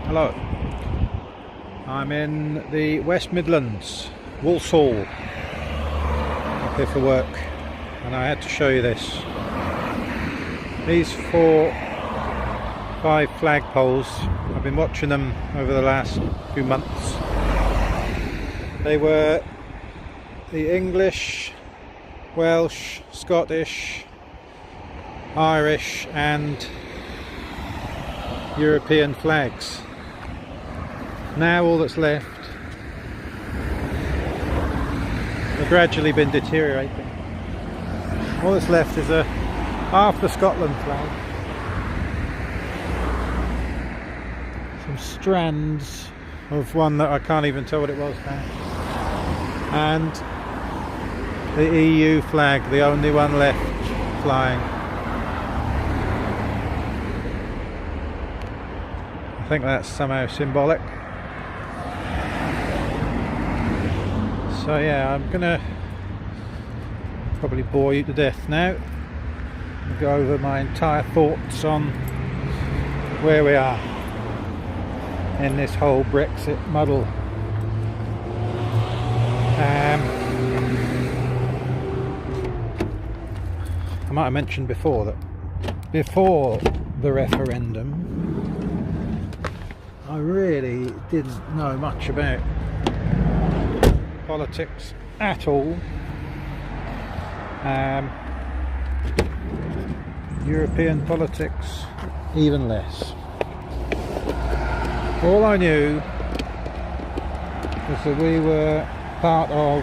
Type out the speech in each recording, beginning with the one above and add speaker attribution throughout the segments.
Speaker 1: Hello, I'm in the West Midlands, Walsall, up here for work, and I had to show you this. These 5 flagpoles, I've been watching them over the last few months. They were the English, Welsh, Scottish, Irish and European flags. Now all that's left, they've gradually been deteriorating. All that's left is half the Scotland flag, some strands of one that I can't even tell what it was now, and the EU flag, the only one left flying. I think that's somehow symbolic. So yeah, I'm gonna probably bore you to death now. I'll go over my entire thoughts on where we are in this whole Brexit muddle. I might have mentioned before that before the referendum I really didn't know much about politics at all. European politics even less. All I knew was that we were part of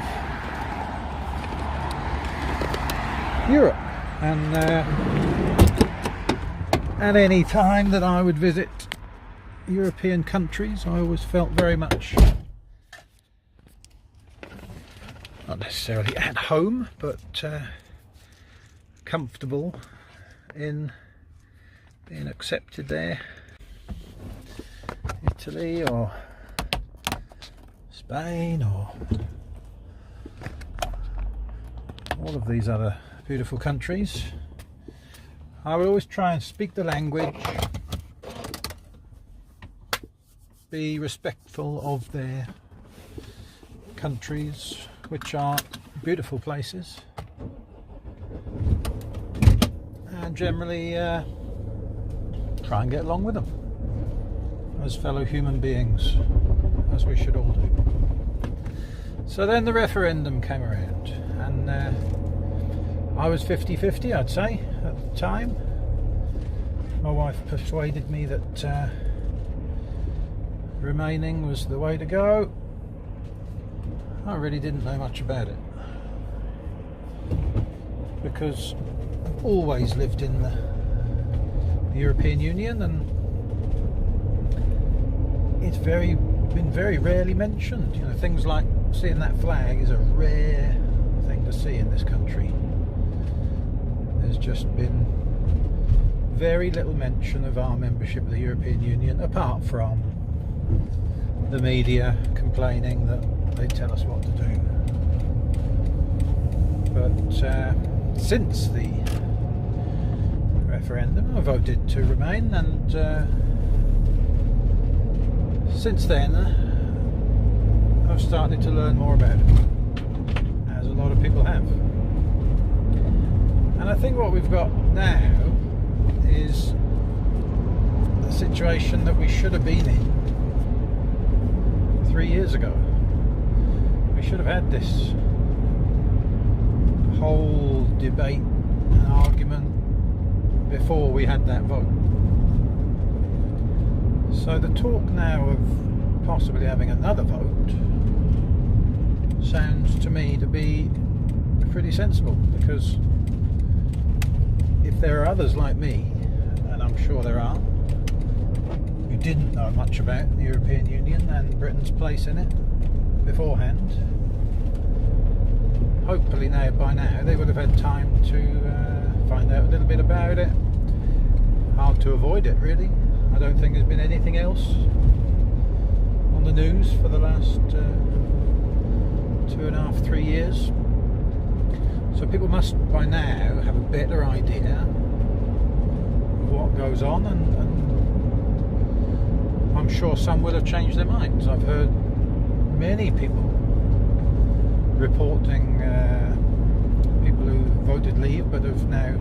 Speaker 1: Europe, and at any time that I would visit European countries I always felt very much, not necessarily at home, but comfortable in being accepted there. Italy or Spain or all of these other beautiful countries. I would always try and speak the language, be respectful of their countries, which are beautiful places, and generally try and get along with them as fellow human beings, as we should all do. So then the referendum came around, and I was 50-50, I'd say, at the time. My wife persuaded me that remaining was the way to go. I really didn't know much about it, because I've always lived in the European Union, and it's been very rarely mentioned. You know, things like seeing that flag is a rare thing to see in this country. There's just been very little mention of our membership of the European Union, apart from the media complaining that they tell us what to do. But since the referendum I voted to remain, and since then I've started to learn more about it, as a lot of people have. And I think what we've got now is the situation that we should have been in 3 years ago. We should have had this whole debate and argument before we had that vote. So the talk now of possibly having another vote sounds to me to be pretty sensible, because if there are others like me, and I'm sure there are, who didn't know much about the European Union and Britain's place in it beforehand, hopefully by now they would have had time to find out a little bit about it, how to avoid it really. I don't think there's been anything else on the news for the last 2.5, 3 years. So people must by now have a better idea of what goes on, and I'm I'm sure some will have changed their minds. I've heard many people reporting people who voted leave but have now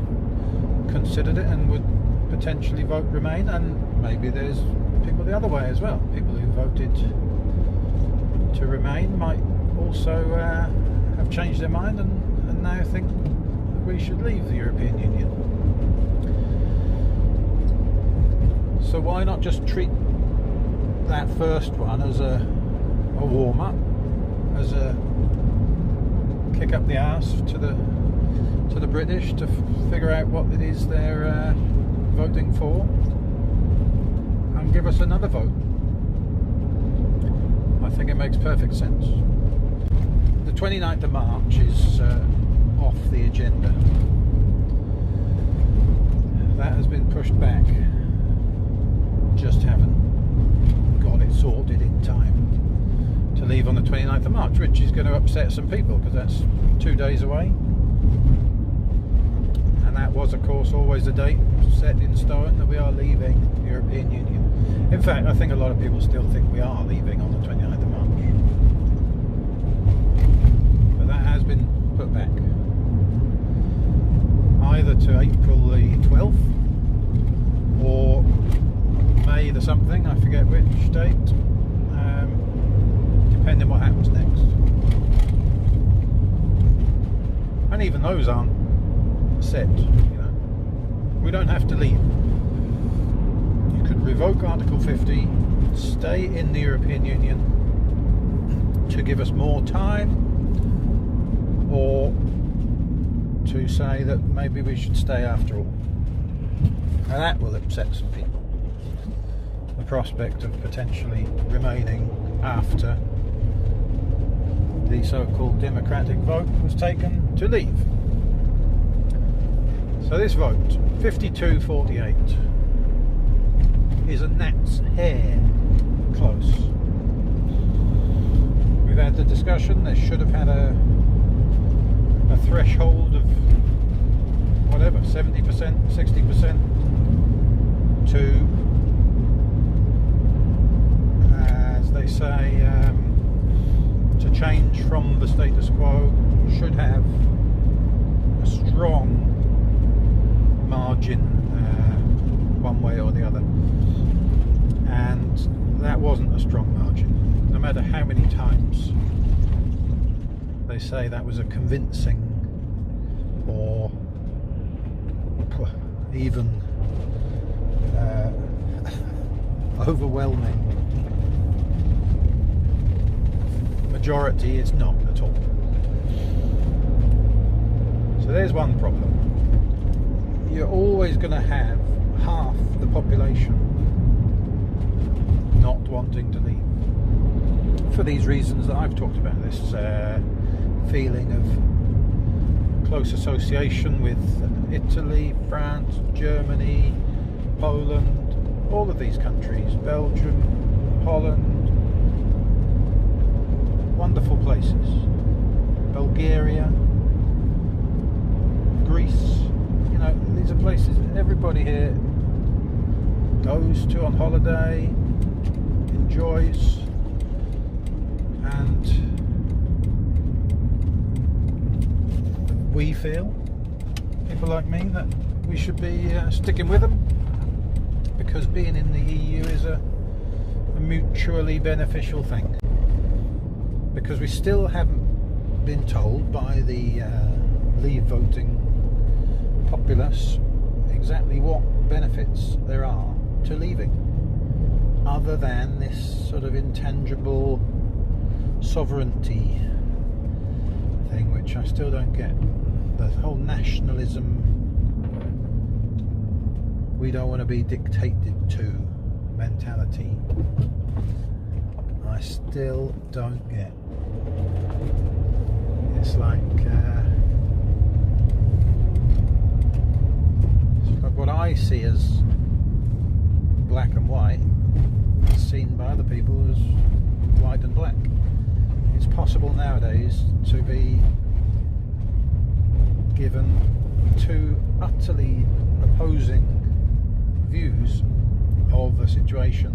Speaker 1: considered it and would potentially vote remain, and maybe there's people the other way as well. People who voted to remain might also have changed their mind and now think that we should leave the European Union. So why not just treat that first one as a warm-up, as a kick up the arse to the British to figure out what it is they're voting for, and give us another vote. I think it makes perfect sense. The 29th of March is off the agenda. That has been pushed back. Just haven't got it sorted in time to leave on the 29th of March, which is going to upset some people because that's 2 days away. And that was, of course, always the date set in stone that we are leaving the European Union. In fact, I think a lot of people still think we are leaving on the 29th of March. But that has been put back. Either to April the 12th or May the something, I forget which date, depending what happens next. And even those aren't set, you know. We don't have to leave. You could revoke Article 50, stay in the European Union to give us more time, or to say that maybe we should stay after all. Now that will upset some people. The prospect of potentially remaining after the so-called democratic vote was taken to leave. So this vote, 52-48, is a gnat's hair close. We've had the discussion, they should have had a threshold of whatever, 70%, 60% to, as they say, to change from the status quo, should have a strong margin one way or the other, and that wasn't a strong margin. No matter how many times they say that was a convincing or even overwhelming majority, it's not at all. So there's one problem. You're always going to have half the population not wanting to leave for these reasons that I've talked about. This feeling of close association with Italy, France, Germany, Poland, all of these countries, Belgium, Holland, wonderful places, Bulgaria, Greece. You know, these are places that everybody here goes to on holiday, enjoys, and we feel, people like me, that we should be sticking with them, because being in the EU is a mutually beneficial thing. Because we still haven't been told by the leave voting populace exactly what benefits there are to leaving, other than this sort of intangible sovereignty thing, which I still don't get. The whole nationalism, we don't want to be dictated to mentality, I still don't get. It's like what I see as black and white is seen by other people as white and black. It's possible nowadays to be given two utterly opposing views of a situation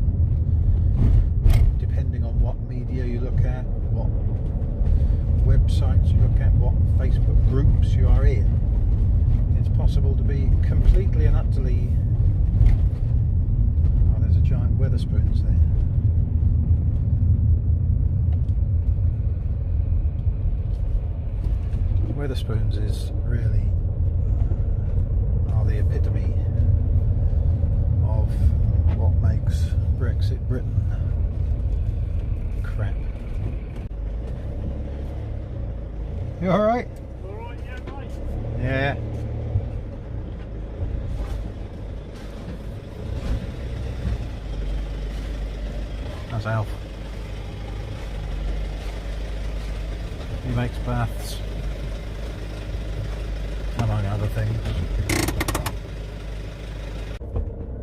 Speaker 1: camps you are in, it's possible to be completely and utterly... Oh, there's a giant Wetherspoons there. Wetherspoons is really are the epitome of what makes Brexit Britain crap. You alright?
Speaker 2: Alright, yeah, mate.
Speaker 1: Yeah. That's Alf. He makes baths, among other things.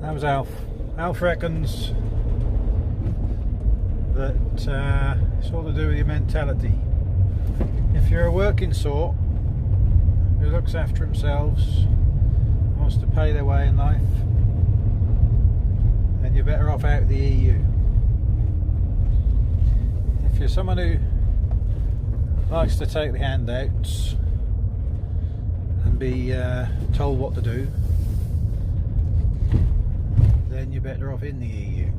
Speaker 1: That was Alf. Alf reckons that it's all to do with your mentality. If you're a working sort who looks after themselves, wants to pay their way in life, then you're better off out of the EU. If you're someone who likes to take the handouts and be told what to do, then you're better off in the EU.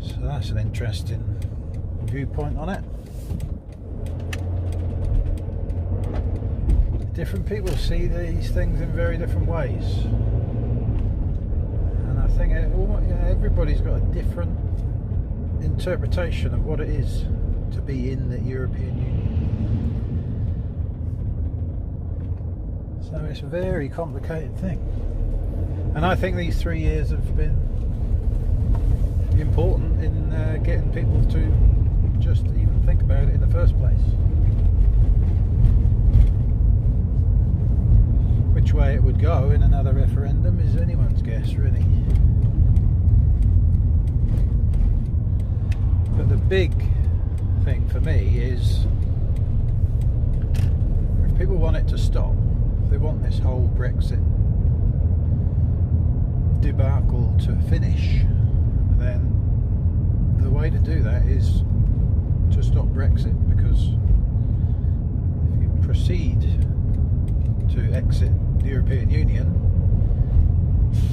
Speaker 1: So that's an interesting viewpoint on it. Different people see these things in very different ways, and I think everybody's got a different interpretation of what it is to be in the European Union. So it's a very complicated thing, and I think these 3 years have been important in getting people to just even think about it in the first place. Which way it would go in another referendum is anyone's guess, really. But the big thing for me is, if people want it to stop, if they want this whole Brexit debacle to finish, then the way to do that is to stop Brexit, because if you proceed to exit the European Union,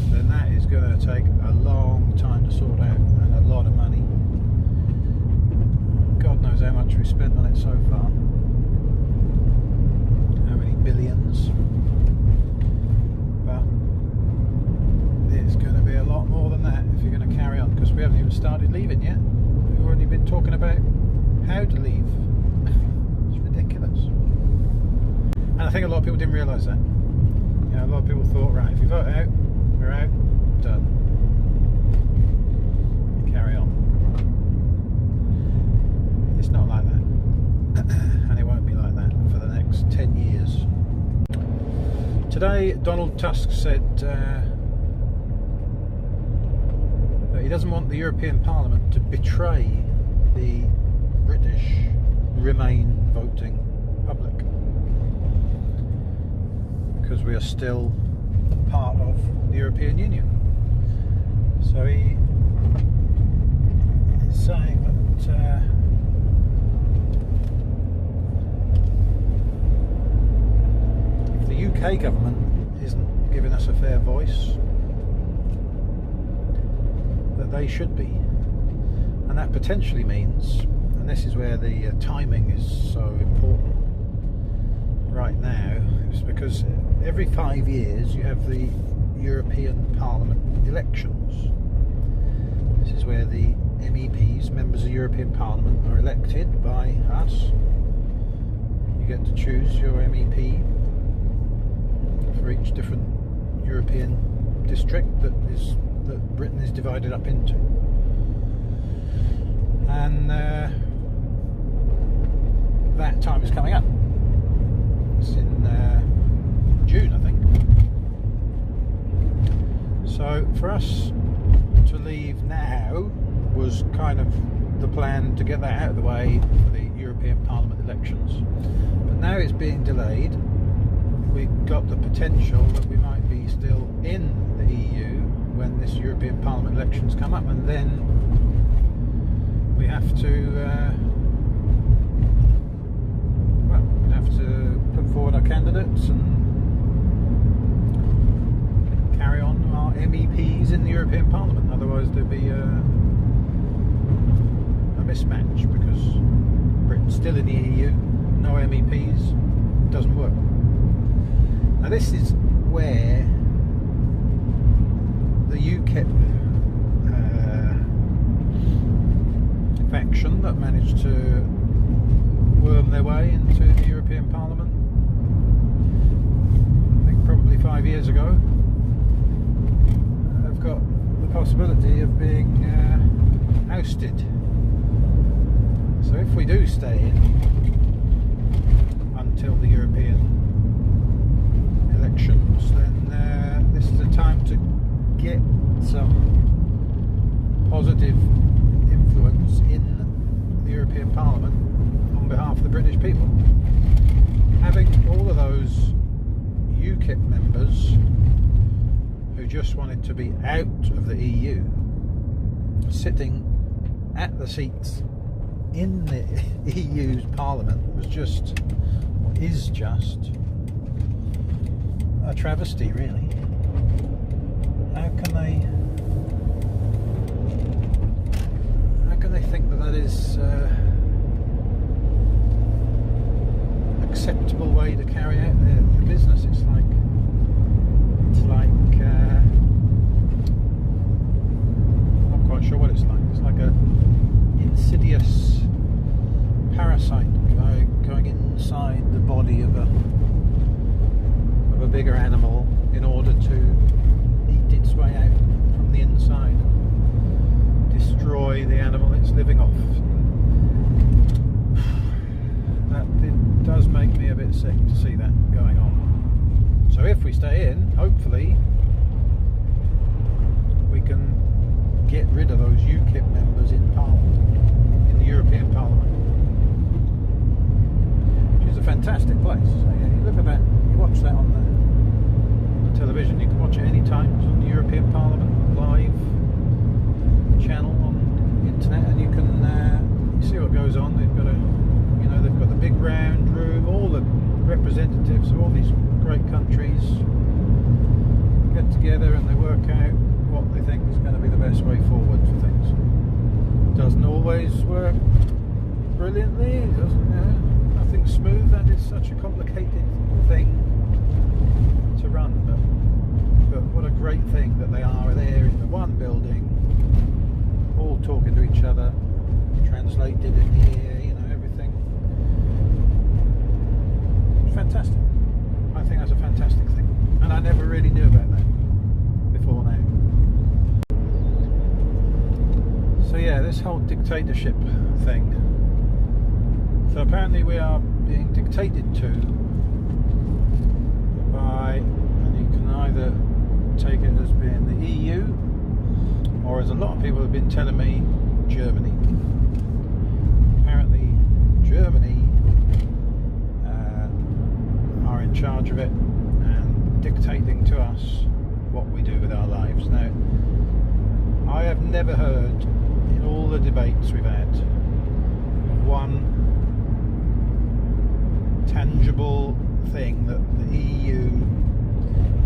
Speaker 1: then that is going to take a long time to sort out and a lot of money. God knows how much we've spent on it so far. How many billions. But it's going to be a lot more than that if you're going to carry on, because we haven't even started leaving yet. We've already been talking about how to leave. It's ridiculous. And I think a lot of people didn't realise that. You know, a lot of people thought, right, if you vote out, we're out, done. Carry on. It's not like that. And it won't be like that for the next 10 years. Today, Donald Tusk said that he doesn't want the European Parliament to betray the British Remain voting public, because we are still part of the European Union. So he is saying that if the UK government isn't giving us a fair voice, that they should be. And that potentially means, and this is where the timing is so important right now, is because every 5 years you have the European Parliament elections. This is where the MEPs, members of the European Parliament, are elected by us. You get to choose your MEP for each different European district that Britain is divided up into. And that time is coming up. It's in June, I think. So for us to leave now was kind of the plan, to get that out of the way for the European Parliament elections. But now it's being delayed. We've got the potential that we might be still in the EU when this European Parliament elections come up, and then we have to have to put forward our candidates and carry on our MEPs in the European Parliament. Otherwise there'd be a mismatch, because Britain's still in the EU, no MEPs, doesn't work. Now this is where the UKIP faction that managed to worm their way into the European Parliament, I think probably 5 years ago, have got the possibility of being ousted. So if we do stay in until the European elections, then this is the time to get some positive influence in the European Parliament on behalf of the British people. Having all of those UKIP members who just wanted to be out of the EU sitting at the seats in the EU's Parliament is just a travesty, really. How can they think that is acceptable way to carry out their business? It's like I'm not quite sure what it's like. It's like a insidious parasite going inside the body of a bigger animal in order to eat its way out from the inside, destroy the animal it's living off. It does make me a bit sick to see that going on. So if we stay in, hopefully we can get rid of those UKIP members in Parliament, in the European Parliament, which is a fantastic place. So, yeah, you look at that, you watch that on the television, you can watch it anytime. It's on the European Parliament live channel on the internet, and you can you see what goes on. They've got the big round room, all the representatives of all these great countries get together and they work out what they think is going to be the best way forward for things. Doesn't always work brilliantly, nothing's smooth. That is such a complicated thing to run, but what a great thing that they are there in the one building, all talking to each other, translated in here, everything. It's fantastic. I think that's a fantastic thing, and I never really knew about that before now. So yeah, this whole dictatorship thing. So apparently we are being dictated to by, and you can either take it as being the EU, or as a lot of people have been telling me, Germany. Apparently Germany are in charge of it and dictating to us what we do with our lives. Now, I have never heard in all the debates we've had one tangible thing that the EU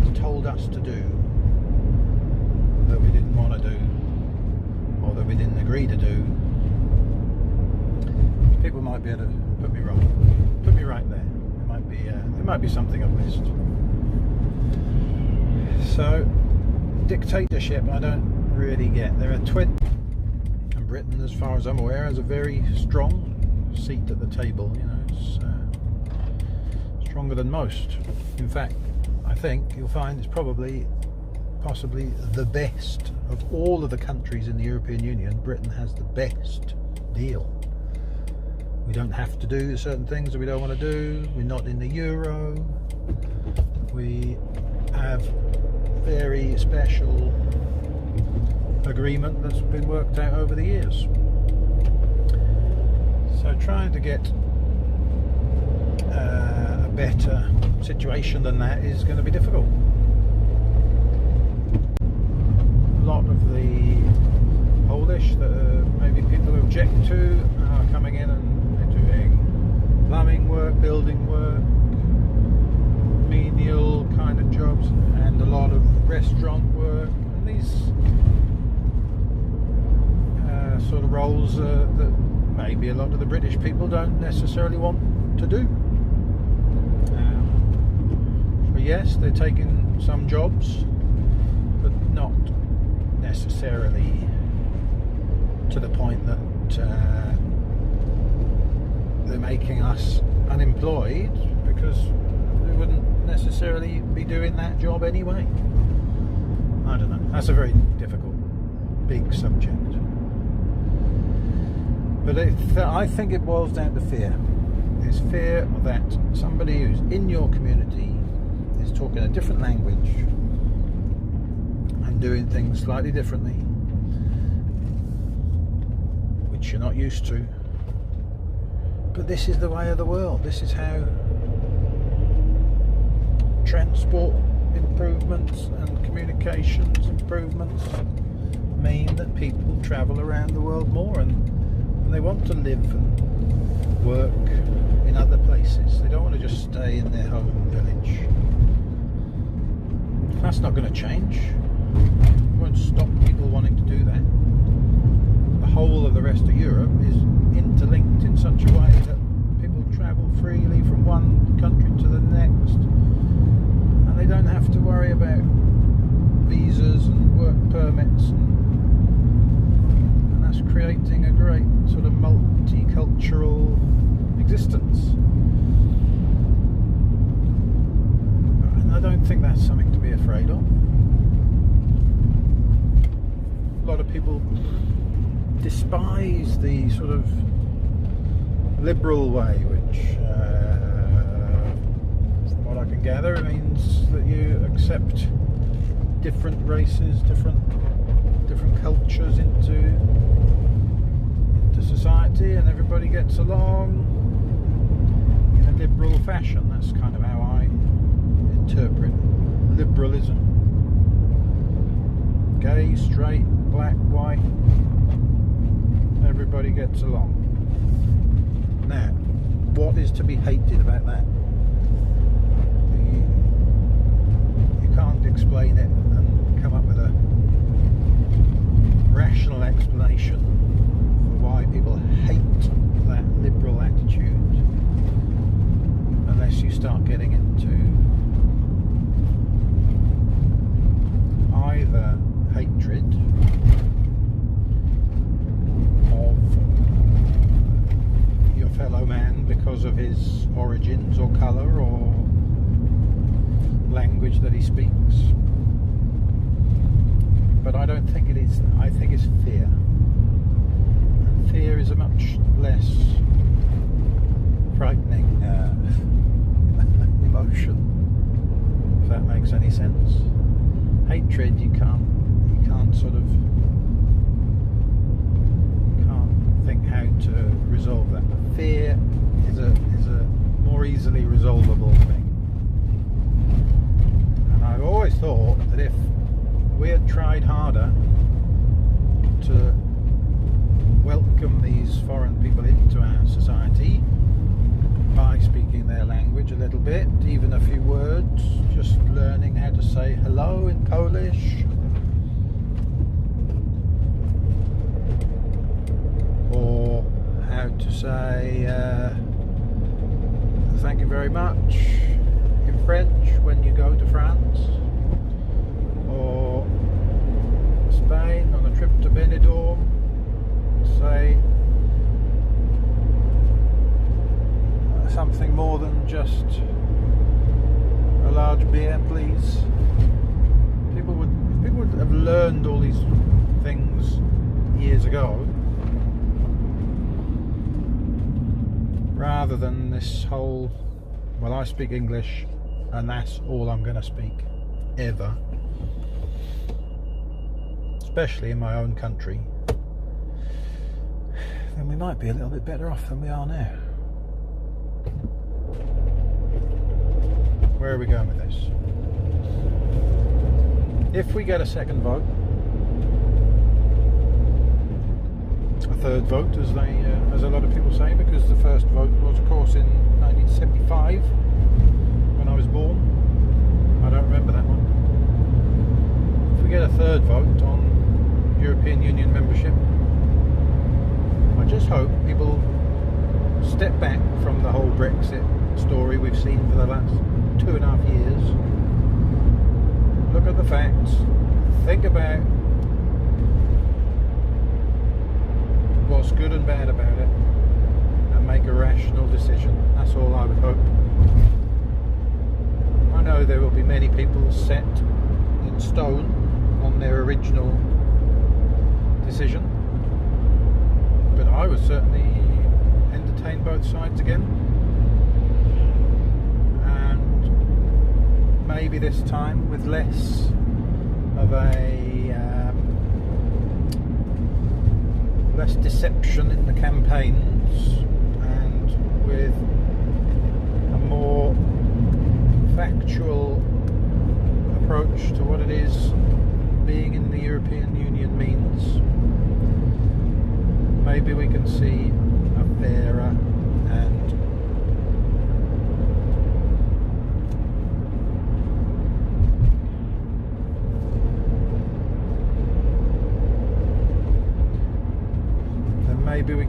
Speaker 1: has told us to do that we didn't want to do, or that we didn't agree to do. People might be able to put me wrong, put me right there. There might be something I've missed. So, dictatorship, I don't really get. There are 20, and Britain, as far as I'm aware, has a very strong seat at the table. It's stronger than most. In fact, I think you'll find it's possibly the best of all of the countries in the European Union. Britain has the best deal. We don't have to do certain things that we don't want to do. We're not in the euro. We have very special agreement that's been worked out over the years. So trying to get a better situation than that is going to be difficult. A lot of the Polish that maybe people object to are coming in and they're doing plumbing work, building building work, menial kind of jobs, and a lot of restaurant work, and these sort of roles that maybe a lot of the British people don't necessarily want to do. But yes, they're taking some jobs, but not necessarily to the point that they're making us unemployed, because we wouldn't necessarily be doing that job anyway. I don't know. That's a very difficult, big subject. But I think it boils down to fear. It's fear that somebody who's in your community is talking a different language and doing things slightly differently, which you're not used to. But this is the way of the world. This is how transport improvements and communications improvements mean that people travel around the world more, and they want to live and work in other places. They don't want to just stay in their home village. That's not going to change. It won't stop people wanting to do that. The whole of the rest of Europe is interlinked in such a way that people travel freely from one country to the next, and they don't have to worry about visas and work permits, and that's creating a great sort of multicultural existence. And I don't think that's something to be afraid of. A lot of people despise the sort of liberal way, which from what I can gather, means that you accept different races, different cultures into society, and everybody gets along in a liberal fashion. That's kind of how I interpret liberalism. Gay, straight, black, white, everybody gets along. Now, what is to be hated about that? You can't explain it and come up with a rational explanation for why people hate that liberal attitude, unless you start getting into either hatred of your fellow man because of his origins or colour or language that he speaks. But I don't think it is. I think it's fear. And fear is a much less frightening emotion, if that makes any sense. Hatred, you can't think how to resolve that. But fear is a more easily resolvable thing. And I've always thought that if we had tried harder to welcome these foreign people into our society by speaking their language a little bit, even a few words, just learning how to say hello in Polish, or how to say thank you very much in French when you go to France, or Spain on a trip to Benidorm, say something more than just a large beer, please. People would have learned all these things years ago, rather than this whole, well, I speak English and that's all I'm going to speak ever, especially in my own country. Then we might be a little bit better off than we are now. Where are we going with this? If we get a second vote, a third vote, as a lot of people say, because the first vote was, of course, in 92. 1975 when I was born. I don't remember that one. If we get a third vote on European Union membership, I just hope people step back from the whole Brexit story we've seen for the last 2.5 years. Look at the facts, think about what's good and bad about it, and make a rational decision. That's all I would hope. I know there will be many people set in stone on their original decision, but I would certainly entertain both sides again, and maybe this time with less of a less deception in the campaigns, and with a more factual approach to what it is being in the European Union means. Maybe we can see a fairer and maybe we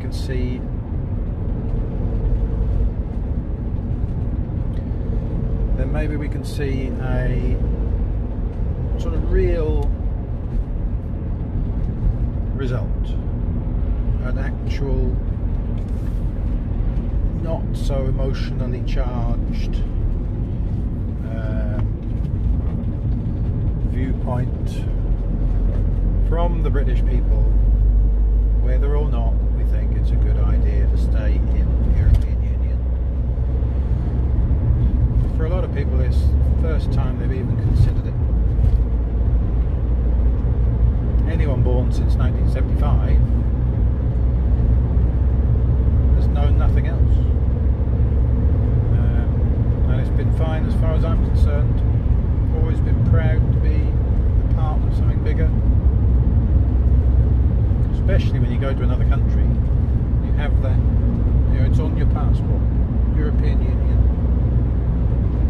Speaker 1: can see a sort of real result, an actual not so emotionally charged viewpoint from the British people, whether or not we think it's a good idea to stay in the European Union. For a lot of people, it's the first time they've even considered it. Anyone born since 1975 has known nothing else. And it's been fine as far as I'm concerned. Always been proud to be a part of something bigger. Especially when you go to another country, you have that, it's on your passport, European Union.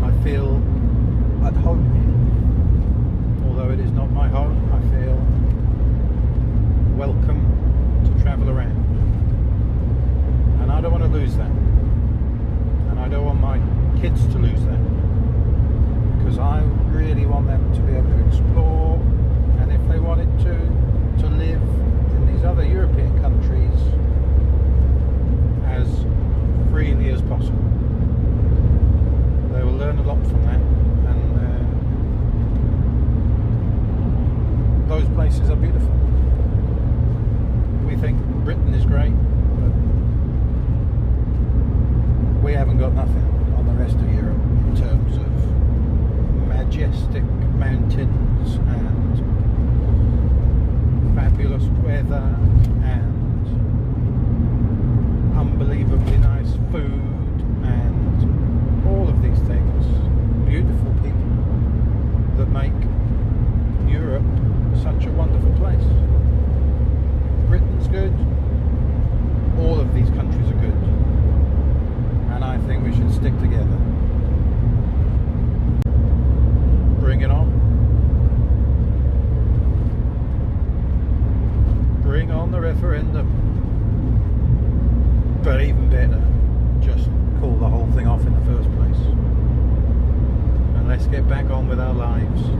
Speaker 1: I feel at home here. Although it is not my home, I feel welcome to travel around. And I don't want to lose that. And I don't want my kids to lose that. Because I really want them to be able to explore, and if they wanted to live in these other European countries as freely as possible. They will learn a lot from that, and those places are beautiful. We think Britain is great, but we haven't got nothing on the rest of Europe in terms of majestic mountains and fabulous weather and unbelievably nice food and all of these things. Beautiful people that make Europe such a wonderful place. Britain's good. All of these countries are good. And I think we should stick together. Bring it on. Bring on the referendum. But even better, just call the whole thing off in the first place. And let's get back on with our lives.